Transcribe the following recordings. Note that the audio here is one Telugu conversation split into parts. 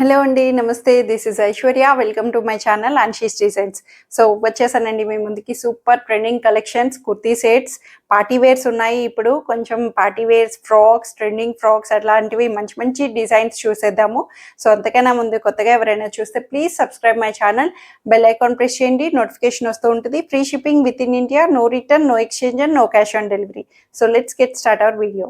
హలో అండి. నమస్తే. This is Aishwarya. Welcome to my channel Anshi's designs. So వచ్చేసానండి మీ ముందుకి super trending collections, kurti sets, party wears ఉన్నాయి. ఇప్పుడు కొంచెం party wears, frocks, trending frocks అట్లాంటివి మంచి మంచి డిజైన్స్ చూసేద్దాము. సో అంతకన్నా ముందు కొత్తగా ఎవరైనా చూస్తే please subscribe my channel. Bell icon press చేయండి, నోటిఫికేషన్ వస్తూ ఉంటుంది. Free shipping with in India, no return, no exchange and no cash on delivery. So let's get start our video.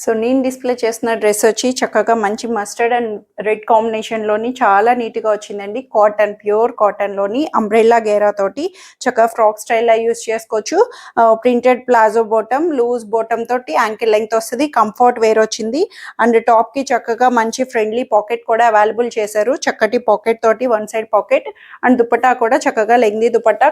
So నేను డిస్ప్లే చేస్తున్న డ్రెస్ వచ్చి చక్కగా మంచి మస్టర్డ్ అండ్ రెడ్ కాంబినేషన్లోని చాలా నీట్గా వచ్చిందండి. కాటన్, ప్యూర్ కాటన్లోని అంబ్రెల్లా గేరా తోటి చక్కగా ఫ్రాక్ స్టైల్లో యూస్ చేసుకోవచ్చు. Printed palazzo bottom, loose bottom తోటి యాంకిల్ లెంగ్త్ వస్తుంది. కంఫర్ట్ వేర్ వచ్చింది. అండ్ టాప్కి చక్కగా మంచి ఫ్రెండ్లీ పాకెట్ కూడా అవైలబుల్ చేశారు. చక్కటి పాకెట్ తోటి one side pocket and dupatta కూడా చక్కగా లెంగ్దీ దుపట్టా,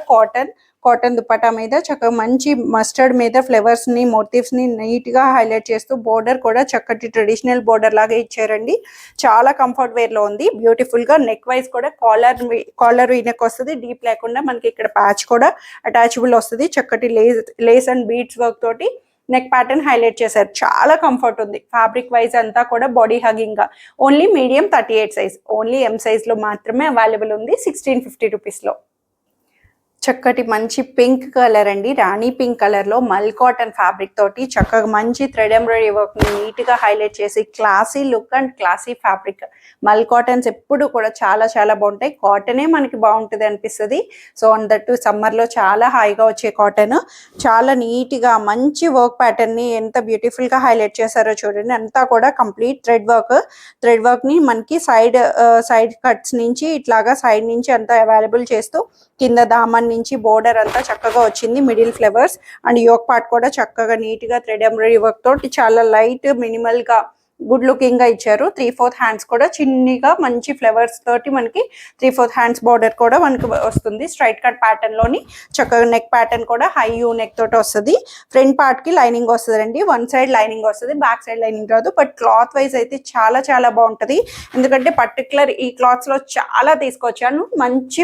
కాటన్ దుపట్టా మీద చక్కగా మంచి మస్టర్డ్ మీద ఫ్లవర్స్ ని, మోటివ్స్ ని నీట్ గా హైలైట్ చేస్తూ బోర్డర్ కూడా చక్కటి ట్రెడిషనల్ బోర్డర్ లాగా ఇచ్చారండి. చాలా కంఫర్ట్ వేర్ లో ఉంది. బ్యూటిఫుల్ గా నెక్ వైజ్ కూడా కాలర్ నెక్ వస్తుంది. డీప్ లేకుండా మనకి ఇక్కడ ప్యాచ్ కూడా అటాచబుల్ వస్తుంది. చక్కటి లేస్ అండ్ బీడ్స్ వర్క్ తోటి నెక్ ప్యాటర్న్ హైలైట్ చేశారు. చాలా కంఫర్ట్ ఉంది. ఫ్యాబ్రిక్ వైజ్ అంతా కూడా బాడీ హగింగ్ గా. Only medium 38 size, only M size లో మాత్రమే అవైలబుల్ ఉంది 1650 రూపీస్ లో. చక్కటి మంచి పింక్ కలర్ అండి. రాణి పింక్ కలర్ లో మల్ కాటన్ ఫ్యాబ్రిక్ తోటి చక్కగా మంచి థ్రెడ్ ఎంబ్రాయిడరీ వర్క్ ని నీట్ గా హైలైట్ చేసి classy look and classy fabric. మల్ కాటన్స్ ఎప్పుడు కూడా చాలా చాలా బాగుంటాయి. కాటనే మనకి బాగుంటుంది అనిపిస్తుంది. సో అందట్టు సమ్మర్ లో చాలా హాయిగా వచ్చే కాటన్. చాలా నీట్ గా మంచి వర్క్ ప్యాటర్న్ ని ఎంత బ్యూటిఫుల్ గా హైలైట్ చేశారో చూడండి. అంతా కూడా కంప్లీట్ థ్రెడ్ వర్క్ ని మనకి సైడ్ కట్స్ నుంచి ఇట్లాగా సైడ్ నుంచి అంతా అవైలబుల్ చేస్తూ కింద దామన్ నుంచి బోర్డర్ అంతా చక్కగా వచ్చింది. Middle flowers and yoke part కూడా చక్కగా నీట్ గా థ్రెడ్ ఎంబ్రాయిడరీ వర్క్ తోటి చాలా లైట్ మినిమల్ గా గుడ్ లుకింగ్ గా ఇచ్చారు. 3/4 హ్యాండ్స్ కూడా చిన్నగా మంచి ఫ్లవర్స్ తోటి మనకి 3/4 హ్యాండ్స్ బోర్డర్ కూడా మనకి వస్తుంది. స్ట్రైట్ కట్ ప్యాటర్న్ లోని చక్కగా నెక్ ప్యాటర్న్ కూడా హై యూ నెక్ తోటి వస్తుంది. ఫ్రంట్ పార్ట్ కి లైనింగ్ వస్తుంది అండి. వన్ సైడ్ లైనింగ్ వస్తుంది, బ్యాక్ సైడ్ లైనింగ్ రాదు. బట్ క్లాత్ వైజ్ అయితే చాలా చాలా బాగుంటది. ఎందుకంటే పర్టికులర్ ఈ క్లాత్స్ లో చాలా తీసుకొచ్చాను. మంచి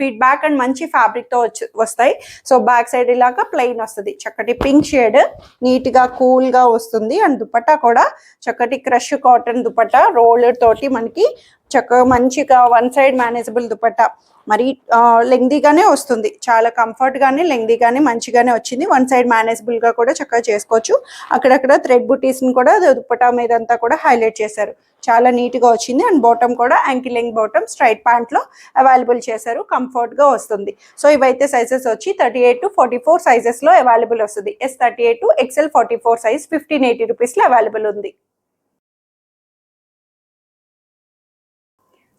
ఫీడ్బ్యాక్ అండ్ మంచి ఫ్యాబ్రిక్ తో వస్తాయి. సో బ్యాక్ సైడ్ ఇలాగా ప్లెయిన్ వస్తుంది. చక్కటి పింక్ షేడ్ నీట్ గా కూల్ గా వస్తుంది. అండ్ దుపట్టా కూడా చక్కటి క్రష్ కాటన్ దుపట్టా రోలర్ తోటి మనకి చక్కగా మంచిగా వన్ సైడ్ మేనేజబుల్ దుపట్టా. మరి లెంగ్దీగానే వస్తుంది. చాలా కంఫర్ట్ గానే లెంగ్దీగానే మంచిగానే వచ్చింది. వన్ సైడ్ మేనేజబుల్ గా కూడా చక్కగా చేసుకోవచ్చు. అక్కడక్కడ థ్రెడ్ బుటీస్ ని కూడా దుపట్టా మీద అంతా కూడా హైలైట్ చేశారు. చాలా నీట్ గా వచ్చింది. అండ్ బాటమ్ కూడా ankle length bottom straight pant లో అవైలబుల్ చేశారు. కంఫర్ట్ గా వస్తుంది. సో ఇవైతే సైజెస్ వచ్చి 38 to 44 సైజెస్ లో అవైలబుల్ వస్తుంది. S38 to XL 44 size 1580 rupees లో అవైలబుల్ ఉంది.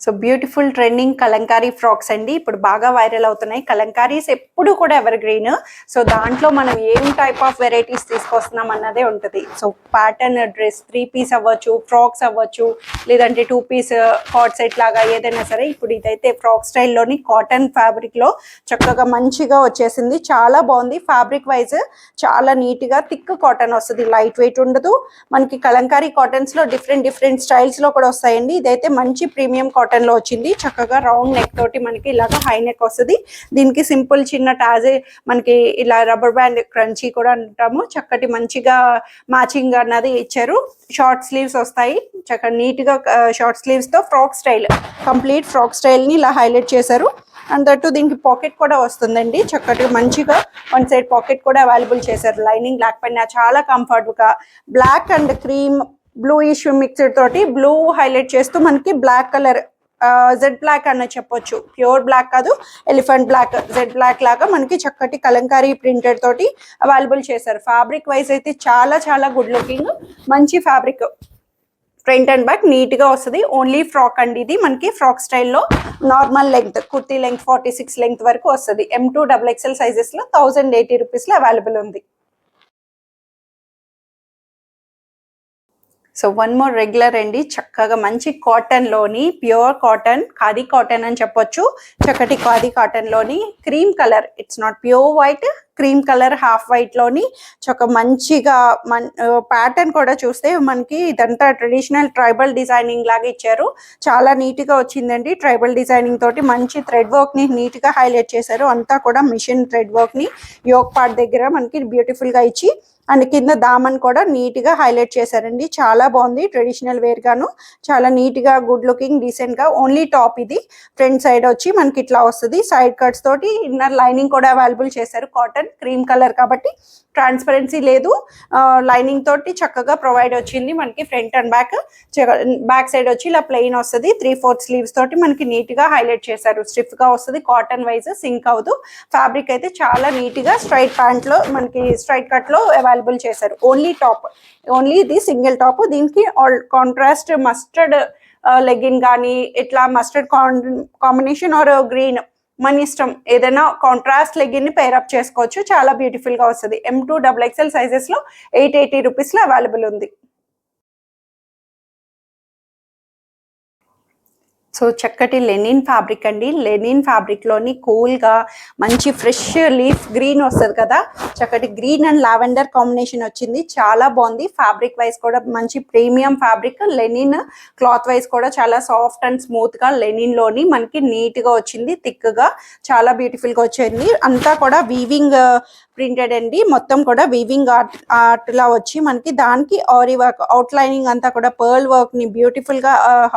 So beautiful trending Kalamkari frocks అండి. ఇప్పుడు బాగా వైరల్ అవుతున్నాయి. కలంకారీస్ ఎప్పుడు కూడా ఎవర్ గ్రీన్. సో దాంట్లో మనం ఏం టైప్ ఆఫ్ వెరైటీస్ తీసుకొస్తున్నాం అన్నదే ఉంటుంది. సో ప్యాటర్న్ డ్రెస్ 3 పీస్ అవ్వచ్చు, ఫ్రాక్స్ అవ్వచ్చు, లేదంటే 2 పీస్ కాట్ సెట్ లాగా ఏదైనా సరే. ఇప్పుడు ఇదైతే ఫ్రాక్ స్టైల్లోని కాటన్ ఫ్యాబ్రిక్ లో చక్కగా మంచిగా వచ్చేసింది. చాలా బాగుంది. ఫ్యాబ్రిక్ వైజ్ చాలా నీట్ గా థిక్ కాటన్ వస్తుంది. లైట్ వెయిట్ ఉండదు. మనకి కలంకారీ కాటన్స్ లో డిఫరెంట్ స్టైల్స్ లో కూడా వస్తాయండి. ఇదైతే మంచి ప్రీమియం కాటన్ లో వచ్చింది. చక్కగా రౌండ్ నెక్ తోటి మనకి ఇలాగా హై నెక్ వస్తుంది. దీనికి సింపుల్ చిన్న టాజే మనకి ఇలా రబ్బర్ బ్యాండ్ క్రంచీ కూడా అంటాము. చక్కటి మంచిగా మ్యాచింగ్ అన్నది ఇచ్చారు. షార్ట్ స్లీవ్స్ వస్తాయి. చక్కగా నీట్ గా షార్ట్ స్లీవ్స్ తో frock style, complete frock style ని ఇలా హైలైట్ చేశారు. అండ్ దట్టు దీనికి పాకెట్ కూడా వస్తుందండి. చక్కటి మంచిగా వన్ సైడ్ పాకెట్ కూడా అవైలబుల్ చేశారు. లైనింగ్ లేకపోయినా చాలా కంఫర్ట్ గా black and cream bluish mixed తోటి బ్లూ హైలైట్ చేస్తూ మనకి బ్లాక్ కలర్ జెడ్ బ్లాక్ అన్న చెప్పొచ్చు. ప్యూర్ బ్లాక్ కాదు, ఎలిఫెంట్ బ్లాక్, జెడ్ బ్లాక్ లాగా మనకి చక్కటి కలంకారీ ప్రింటెడ్ తోటి అవైలబుల్ చేశారు. ఫ్యాబ్రిక్ వైజ్ అయితే చాలా చాలా గుడ్ లుకింగ్ మంచి fabric. Front and back neat గా వస్తుంది. ఓన్లీ ఫ్రాక్ అండి. ఇది మనకి ఫ్రాక్ స్టైల్లో normal length, kurti length 46 length వరకు వస్తుంది. M2 XXL సైజెస్ లో 1080 రూపీస్ లో అవైలబుల్ ఉంది. సో వన్ మోర్ రెగ్యులర్ అండి. చక్కగా మంచి కాటన్ లోని ప్యూర్ కాటన్, ఖాదీ కాటన్ అని చెప్పొచ్చు. చక్కటి ఖాదీ కాటన్ లోని cream colour, it's not pure white, cream colour half white లోని చక్క మంచిగా ప్యాటర్న్ కూడా చూస్తే మనకి ఇదంతా ట్రెడిషనల్ ట్రైబల్ డిజైనింగ్ లాగా ఇచ్చారు. చాలా నీట్ గా వచ్చిందండి. ట్రైబల్ డిజైనింగ్ తోటి మంచి థ్రెడ్ వర్క్ ని నీట్ గా హైలైట్ చేశారు. అంతా కూడా మిషన్ థ్రెడ్ వర్క్ ని యోక్ పార్ట్ దగ్గర మనకి బ్యూటిఫుల్ గా ఇచ్చి అండ్ కింద దామన్ కూడా నీట్ గా హైలైట్ చేశారండి. చాలా బాగుంది, ట్రెడిషనల్ వేర్ గాను చాలా నీట్ గా గుడ్ లుకింగ్ డీసెంట్ గా. ఓన్లీ టాప్ ఇది. ఫ్రంట్ సైడ్ వచ్చి మనకి ఇట్లా వస్తుంది, సైడ్ కట్స్ తోటి. ఇన్నర్ లైనింగ్ కూడా అవైలబుల్ చేశారు. కాటన్ క్రీమ్ కలర్ కాబట్టి ట్రాన్స్పరెన్సీ లేదు, లైనింగ్ తోటి చక్కగా ప్రొవైడ్ వచ్చింది మనకి. ఫ్రంట్ అండ్ బ్యాక్ సైడ్ వచ్చి ఇలా ప్లెయిన్ వస్తుంది. 3/4 స్లీవ్స్ తోటి మనకి నీట్ గా హైలైట్ చేశారు. స్టిఫ్ గా వస్తుంది, కాటన్ వైజ్ సింక్ అవ్వదు. ఫ్యాబ్రిక్ అయితే చాలా నీట్ గా స్ట్రైట్ ప్యాంట్ లో మనకి స్ట్రైట్ కట్ లో అవైలబుల్ చేశారు. ఓన్లీ టాప్, ఓన్లీ ఇది సింగిల్ టాప్. దీనికి కాంట్రాస్ట్ మస్టర్డ్ లెగ్గిన్ కానీ ఇట్లా మస్టర్డ్ కాంబినేషన్ ఆర్ గ్రీన్ మన ఇష్టం, ఏదైనా కాంట్రాస్ట్ లెగ్గిన్ ని పేరప్ చేసుకోవచ్చు. చాలా బ్యూటిఫుల్ గా వస్తుంది. M2 XXL సైజెస్ లో 880 రూపీస్ లో అవైలబుల్ ఉంది. సో చక్కటి లెనిన్ ఫ్యాబ్రిక్ అండి. లెనిన్ ఫ్యాబ్రిక్లోని కూల్గా మంచి ఫ్రెష్ లీఫ్ గ్రీన్ వస్తుంది కదా, చక్కటి గ్రీన్ అండ్ లావెండర్ కాంబినేషన్ వచ్చింది. చాలా బాగుంది. ఫ్యాబ్రిక్ వైజ్ కూడా మంచి premium fabric. Linen cloth wise కూడా చాలా సాఫ్ట్ అండ్ స్మూత్గా లెనిన్లోని మనకి నీట్గా వచ్చింది, థిక్గా చాలా బ్యూటిఫుల్గా వచ్చింది. అంతా కూడా వీవింగ్ ప్రింటెడ్ అండి. మొత్తం కూడా వీవింగ్ ఆర్ట్ లా వచ్చి మనకి దానికి ఆరీ వర్క్ అవుట్ లైనింగ్ అంతా కూడా పర్ల్ వర్క్ ని బ్యూటిఫుల్ గా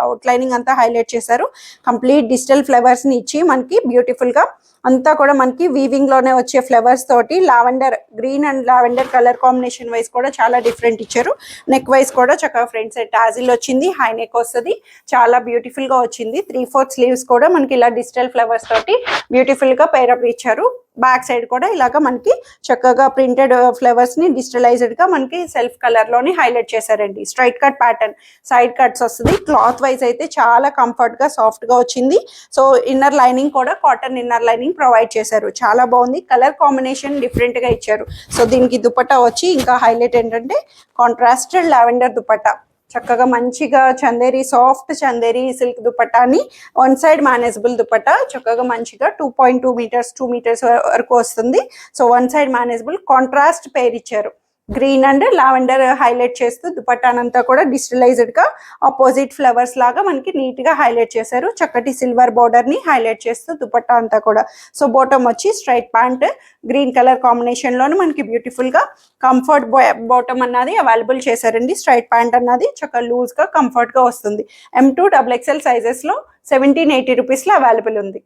అవుట్ లైనింగ్ అంతా హైలైట్ చేశారు. కంప్లీట్ డిజిటల్ ఫ్లవర్స్ ని ఇచ్చి మనకి బ్యూటిఫుల్ గా అంతా కూడా మనకి వీవింగ్ లోనే వచ్చే ఫ్లవర్స్ తోటి lavender green and lavender colour combination wise కూడా చాలా డిఫరెంట్ ఇచ్చారు. నెక్ వైజ్ కూడా చక్కగా ఫ్రంట్ సైడ్ టాజిల్ వచ్చింది, హై నెక్ వస్తుంది, చాలా బ్యూటిఫుల్ గా వచ్చింది. 3/4 స్లీవ్స్ కూడా మనకి ఇలా డిజిటల్ ఫ్లవర్స్ తోటి బ్యూటిఫుల్ గా పేరప్ ఇచ్చారు. బ్యాక్ సైడ్ కూడా ఇలాగ మనకి చక్కగా ప్రింటెడ్ ఫ్లవర్స్ ని డిజిటలైజ్డ్ గా మనకి సెల్ఫ్ కలర్ లోని హైలైట్ చేశారండి. Straight cut pattern, side cuts వస్తుంది. క్లాత్ వైజ్ అయితే చాలా కంఫర్ట్ గా సాఫ్ట్ గా వచ్చింది. సో ఇన్నర్ లైనింగ్ కూడా కాటన్ ఇన్నర్ లైనింగ్ ప్రొవైడ్ చేశారు. చాలా బాగుంది. కలర్ కాంబినేషన్ డిఫరెంట్ గా ఇచ్చారు. సో దీనికి దుపట్టా వచ్చి ఇంకా హైలైట్ ఏంటంటే కాంట్రాస్టెడ్ లావెండర్ దుపట్టా, చక్కగా మంచిగా చందేరి సాఫ్ట్ చందేరి సిల్క్ దుపట్టాని వన్ సైడ్ మేనేజబుల్ దుపట్టా, చక్కగా మంచిగా 2.2 మీటర్స్ 2 మీటర్స్ వరకు వస్తుంది. So one side manageable contrast pair ఇచ్చారు. గ్రీన్ అండ్ లావెండర్ హైలైట్ చేస్తూ దుపట్టానంతా కూడా డిజిటలైజ్డ్ గా ఆపోజిట్ ఫ్లవర్స్ లాగా మనకి నీట్ గా హైలైట్ చేశారు. చక్కటి సిల్వర్ బోర్డర్ ని హైలైట్ చేస్తూ దుపట్టా అంతా కూడా. సో బాటమ్ వచ్చి straight pant green colour combination లోను మనకి బ్యూటిఫుల్ గా కంఫర్ట్ బాటమ్ అన్నది అవైలబుల్ చేశారండి. స్ట్రైట్ ప్యాంట్ అన్నది చక్కగా లూజ్ గా కంఫర్ట్ గా వస్తుంది. M2 XXL సైజెస్ లో 1780 రూపీస్ లో అవైలబుల్ ఉంది.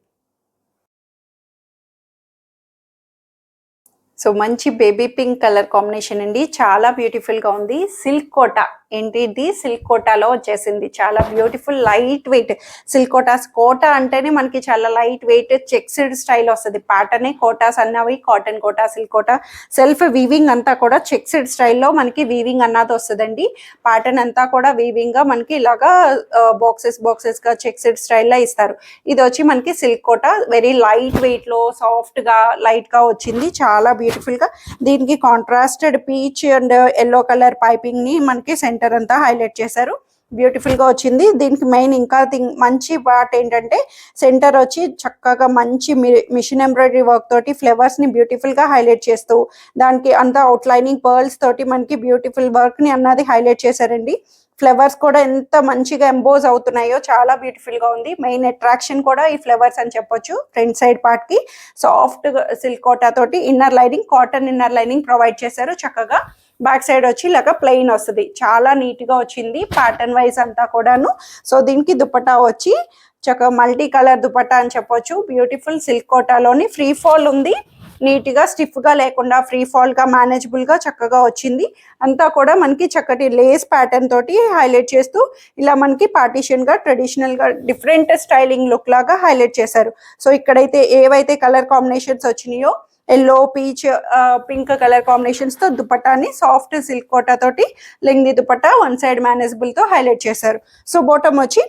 సో మంచి బేబీ పింక్ కలర్ కాంబినేషన్ అండి, చాలా బ్యూటిఫుల్ గా ఉంది. సిల్క్ కోటా ఏంటిది, సిల్క్ కోటాలో వచ్చేసింది. చాలా beautiful light weight silk Kotas. Kota అంటేనే మనకి చాలా లైట్ వెయిట్ చెక్స్డ్ స్టైల్ వస్తుంది. ప్యాటర్నే కోటాస్ అన్నవి, cotton Kota, silk Kota. Self weaving అంతా కూడా చెక్స్డ్ స్టైల్లో మనకి వీవింగ్ అన్నది వస్తుందండి. ప్యాటర్న్ అంతా కూడా వీవింగ్ గా మనకి ఇలాగా బాక్సెస్ గా చెక్స్డ్ స్టైల్లో ఇస్తారు. ఇది వచ్చి మనకి silk Kota, very light weight లో సాఫ్ట్ గా లైట్ గా వచ్చింది. చాలా బ్యూటిఫుల్ గా దీనికి contrasted peach and yellow colour piping ని మనకి సెంటర్ అంతా హైలైట్ చేశారు. బ్యూటిఫుల్ గా వచ్చింది. దీనికి మెయిన్ ఇంకా మంచి పార్ట్ ఏంటంటే సెంటర్ వచ్చి చక్కగా మంచి మిషన్ ఎంబ్రాయిడరీ వర్క్ తోటి ఫ్లవర్స్ ని బ్యూటిఫుల్ గా హైలైట్ చేస్తూ దానికి అంతా అవుట్ లైనింగ్ పర్ల్స్ తోటి మనకి బ్యూటిఫుల్ వర్క్ ని అన్నది హైలైట్ చేశారండి. ఫ్లవర్స్ కూడా ఎంత మంచిగా ఎంబోజ్ అవుతున్నాయో చాలా బ్యూటిఫుల్ గా ఉంది. మెయిన్ అట్రాక్షన్ కూడా ఈ ఫ్లవర్స్ అని చెప్పొచ్చు. ఫ్రంట్ సైడ్ పార్ట్ కి సాఫ్ట్ సిల్క్ కోటా తోటి inner lining cotton inner lining provide చేశారు. చక్కగా బ్యాక్ సైడ్ వచ్చి ఇలాగ ప్లెయిన్ వస్తుంది. చాలా నీట్ గా వచ్చింది ప్యాటర్న్ వైజ్ అంతా కూడాను. సో దీనికి దుపట్టా వచ్చి చక్కగా మల్టీ కలర్ దుపట్టా అని చెప్పొచ్చు. బ్యూటిఫుల్ సిల్క్ కోటాలోని ఫ్రీ ఫాల్ ఉంది. నీట్ గా స్టిఫ్ గా లేకుండా ఫ్రీ ఫాల్ గా మేనేజబుల్ గా చక్కగా వచ్చింది. అంతా కూడా మనకి చక్కటి లేస్ ప్యాటర్న్ తోటి హైలైట్ చేస్తూ ఇలా మనకి పార్టీషన్ గా ట్రెడిషనల్ గా డిఫరెంట్ స్టైలింగ్ లుక్ లాగా హైలైట్ చేశారు. సో ఇక్కడైతే ఏవైతే కలర్ కాంబినేషన్స్ వచ్చినాయో yellow peach pink colour combinations తో దుపట్టాని సాఫ్ట్ సిల్క్ కోటా తోటి lengthy dupatta one side manageable తో హైలైట్ చేశారు. సో బాటమ్ వచ్చి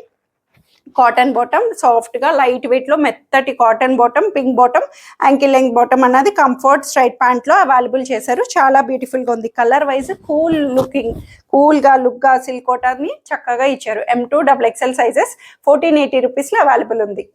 కాటన్ బాటమ్, సాఫ్ట్ గా లైట్ వెయిట్ లో మెత్తటి cotton bottom, pink bottom, ankle length bottom అన్నది కంఫర్ట్ స్ట్రైట్ ప్యాంట్ లో అవైలబుల్ చేశారు. చాలా బ్యూటిఫుల్ గా ఉంది. Colour wise cool looking, cool గా లుక్ గా సిల్క్ కోటాని చక్కగా ఇచ్చారు. M2 XXL సైజెస్ 1480 రూపీస్ లో అవైలబుల్ ఉంది.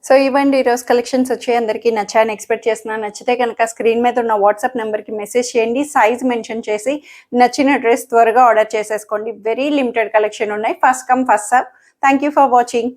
సో ఇవ్వండి ఈరోజు కలెక్షన్స్ వచ్చాయి. అందరికీ నచ్చాయని ఎక్స్పెక్ట్ చేస్తున్నాను. నచ్చితే కనుక స్క్రీన్ మీద ఉన్న వాట్సాప్ నెంబర్కి మెసేజ్ చేయండి. సైజ్ మెన్షన్ చేసి నచ్చిన డ్రెస్ త్వరగా ఆర్డర్ చేసేసుకోండి. వెరీ లిమిటెడ్ కలెక్షన్ ఉన్నాయి. First come first serve. Thank you for watching.